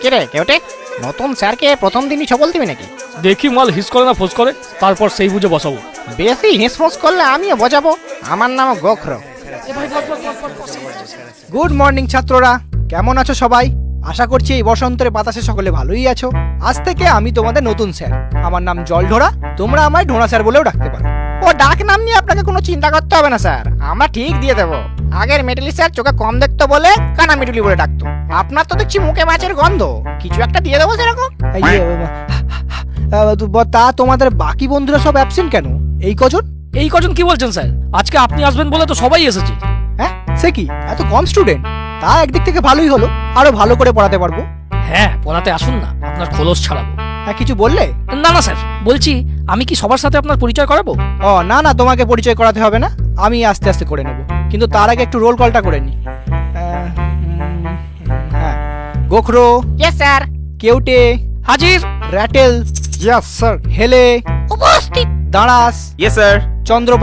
কিরে কেউটে, নতুন স্যারকে প্রথম দিনই ছবল দিবি নাকি? দেখি মাল হিস করে না ফোস করে, তারপর সেই বুঝে বসাবো। বেশি হিসফোস করলে আমিও বোঝাবো। আমার নাম গোখর। গুড মর্নিং ছাত্ররা, কেমন আছো সবাই? আশা করছি এই বসন্তের বাতাসে সকলে ভালোই আছো। আজ থেকে আমি তোমাদের নতুন স্যার। আমার নাম জলঢোড়া, তোমরা আমায় ঢোড়া স্যার বলেও ডাকতে পারো। ও ডাক নাম নিয়ে আপনাকে কোনো চিন্তা করতে হবে না স্যার, আমরা ঠিক দিয়ে দেবো। আগের মেটালি স্যার চোখে কম দেখতো বলে কানা মেটুলি বলে ডাকতো। আপনার তো দেখছি মুখে মাছের গন্ধ, কিছু একটা দিয়ে দেবো সেরকম। তা তোমাদের বাকি বন্ধুরা সব অ্যাবসেন্ট কেন? এই কজন কি বলছেন স্যার? আজকে আপনি আসবেন বলে তো সবাই এসেছে। হ্যাঁ, সে কি এত কম স্টুডেন্ট? তা একদিক থেকে ভালোই হলো, আরো ভালো করে পড়াতে পারবো। হ্যাঁ, পড়াতে আসুন না, আপনার খোলস ছাড়াবো। হ্যাঁ, কিছু বললে? না না স্যার, বলছি আমি কি সবার সাথে আপনার পরিচয় করাবো? ও না না, তোমাকে পরিচয় করাতে হবে না, আমি আস্তে আস্তে করে নেব। কিন্তু তার আগে একটু রোল কলটা করে নি। হ্যাঁ, গোখরো ইয়েস স্যার। কেউটে হাজির। Rattle yes sir. হেলে উপস্থিত। দাঁড়াস ইয়েস স্যার। চন্দ্র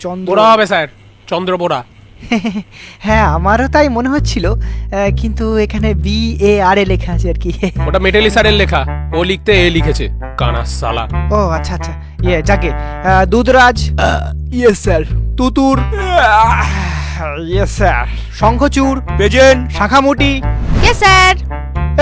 চন্দ্র বোরা হবে স্যার, চন্দ্র বোরা। হ্যাঁ, আমারও তাই মনে হচ্ছিল, কিন্তু এখানে BARA লেখা আছে আর কি। ওটা মেটালি স্যারের লেখা, ও লিখতে এ লিখেছে, কানা সালা। ও আচ্ছা আচ্ছা, যাকে দুধরাজ ইয়েস স্যার। তুতুর ইয়েস স্যার। শঙ্খচূড় পেজেন শাখামুটি ইয়েস স্যার।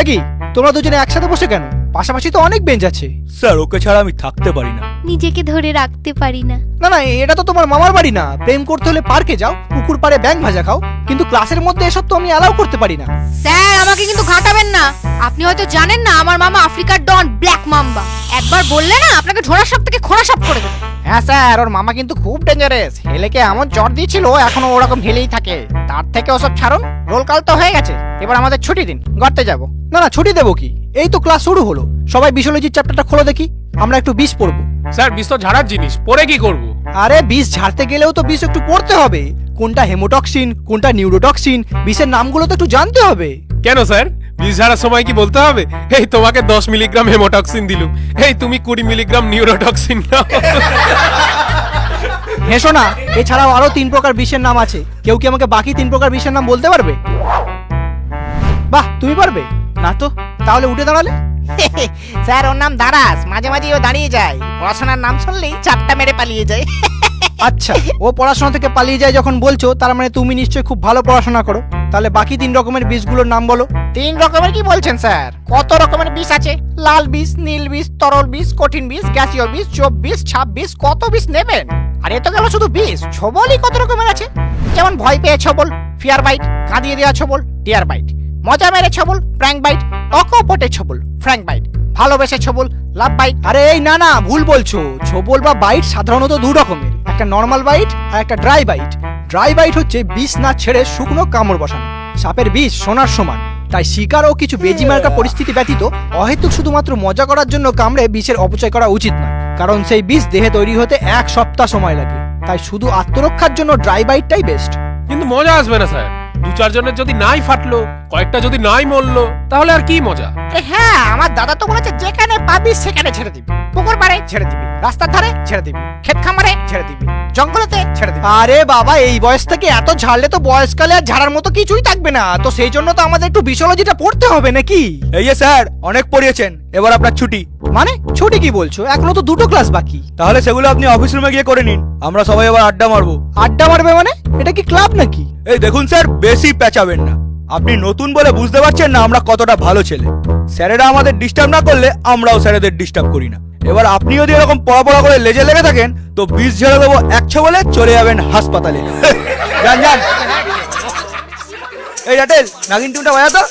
কি তোমরা দুজনে একসাথে বসে কেন? পাশাপাশি তো অনেক বেঞ্চ আছে। স্যার, ওকে ছাড়া আমি থাকতে পারি না। নিজেকে ধরে রাখতে পারি না। না না, এটা তো তোমার মামার বাড়ি না। প্রেম করতে হলে পার্কে যাও, পুকুর পাড়ে ব্যাঙ ভাজা খাও, কিন্তু ক্লাসের মধ্যে এসব তো আমি অ্যালাউ করতে পারি না। স্যার, আমাকে কিন্তু ঘাটাবেন না। আপনি হয়তো জানেন না, আমার মামা আফ্রিকার ডন ব্ল্যাক মাম্বা। একবার বললে না, আপনাকে ঝোড়া সাপ থেকে খোঁড়া সাপ করে দেবে। হ্যাঁ স্যার, ওর মামা কিন্তু খুব ডেঞ্জারাস। হেলেকে এমন চট দিয়েছিল, এখনো ওরকম ঢেলেই থাকে। তার থেকে ওসব ছাড়ুন, রোল কল তো হয়ে গেছে, এবার আমাদের ছুটি দিন, গড়তে যাব। না না, ছুটি দেবো কি? এই তো ক্লাস শুরু হলো। সবাই বিশোলজির চ্যাপ্টারটা খোলো দেখি, আমরা একটু বিষ পড়বো। স্যার, বিষ তো ঝাড়ার জিনিস, পরে কি করব? আরে বিষ ঝাড়তে গেলেও তো বিষ একটু পড়তে হবে। কোনটা হেমোটক্সিন, কোনটা নিউরোটক্সিন, বিষের নামগুলো তো একটু জানতে হবে। কেন স্যার, বিষ ঝাড়ার সময় কি বলতে হবে, এই তোমাকে 10 মিলিগ্রাম হেমোটক্সিন দিলুম, এই তুমি 20 মিলিগ্রাম নিউরোটক্সিন নাও? হেসো না, এছাড়াও আরো 3 প্রকার বিষের নাম আছে। কেউ কি আমাকে বাকি 3 প্রকার বিষের নাম বলতে পারবে? বাহ, তুমি পারবে না তো? তাহলে উঠে দাঁড়ালে। স্যার, ওর নাম দারাস, মাঝে মাঝে ও দাঁড়িয়ে যায়। পড়াশোনার নাম শুনলেই চাপটা মেরে পালিয়ে যায়। আচ্ছা, ও পড়াশোনা থেকে পালিয়ে যায় যখন বলছো, তার মানে তুমি নিশ্চয়ই খুব ভালো পড়াশোনা করো। তাহলে বাকি 3 রকমের বিষগুলোর নাম বলো। 3 রকমের কি বলছেন স্যার? কত রকমের বিষ আছে? লাল বিষ, নীল বিষ, তরল বিষ, কঠিন বিষ, গ্যাসীয় বিষ, চোপ বিষ, ছাপ বিষ, কত বিষ নেবেন? আর এ তো গেল শুধু বিষ। ছবলই কত রকমের আছে, যেমন ভয় পেয়ে ছবল, ফিয়ার বাইট, কাঁদিয়ে দেওয়া ছবল, ডিয়ার বাইট, মজা মেরে ছবল, প্র্যাঙ্ক বাইট, অকপটে ছবল, ফ্র্যাঙ্ক বাইট, ভালোবেসে ছবল, লাভ বাইট। আরে এই না না, ভুল বলছো। ছবল বা বাইট সাধারণত 2 রকমের, একটা নর্মাল বাইট আর একটা ড্রাই বাইট। ড্রাই বাইট হচ্ছে বিষ না ছেড়ে শুকনো কামড় বসানো। সাপের বিষ সোনার সমান, তাই শিকার ও কিছু বেজিমার্কা পরিস্থিতি ব্যতীত অহেতুক শুধুমাত্র মজা করার জন্য কামড়ে বিষের অপচয় করা উচিত নয়, কারণ সেই বিষ দেহে তৈরি হতে 1 সপ্তাহ সময় লাগে। তাই শুধু আত্মরক্ষার জন্য ড্রাই বাইটটাই বেস্ট। কিন্তু মজা আসবে না স্যার, 2-4 জনের যদি নাই ফাটলো, কয়েকটা যদি নাই মরলো, তাহলে আর কি মজা? হ্যাঁ, আমার দাদা তো বলেছে যেখানে পাবি সেখানে ছেড়ে দিবি। পুকুর পাড়ে ছেড়ে দিবি, রাস্তার ধারে ছেড়ে দিবি, ক্ষেত খামারে ছেড়ে দিবি, জঙ্গলেতে ছেড়ে দিবি। আরে বাবা, এই বয়স থেকে এত ঝাড়লে তো বয়সকালে আর ঝাড়ার মতো কিছুই থাকবে না। তো সেই জন্য তো আমাদের একটু বিশোলজিটা পড়তে হবে নাকি? এই যে স্যার, অনেক পড়িয়েছেন, এবার আপনার ছুটি। মানে ছুটি কি বলছো? এখনো তো 2টো ক্লাস বাকি। তাহলে সেগুলো আপনি অফিস রুমে গিয়ে করে নিন, আমরা সবাই এবার আড্ডা মারবো। আড্ডা মারবে মানে? এটা কি ক্লাব নাকি? এই দেখুন স্যার, বেশি পেঁচাবেন না। আপনি নতুন বলে বুঝতে পারছেন না আমরা কতটা ভালো ছেলে। স্যারেরা আমাদের ডিস্টার্ব না করলে আমরাও স্যারেদের ডিস্টার্ব করি না। এবার আপনি যদি এরকম পড়া করে লেজে লেগে থাকেন, তো বিষ ঝেড়ে দেবো 1 বলে চলে যাবেন হাসপাতালে। যান যান। এই রাটেল, নাগিন টুনটা বাজা তো।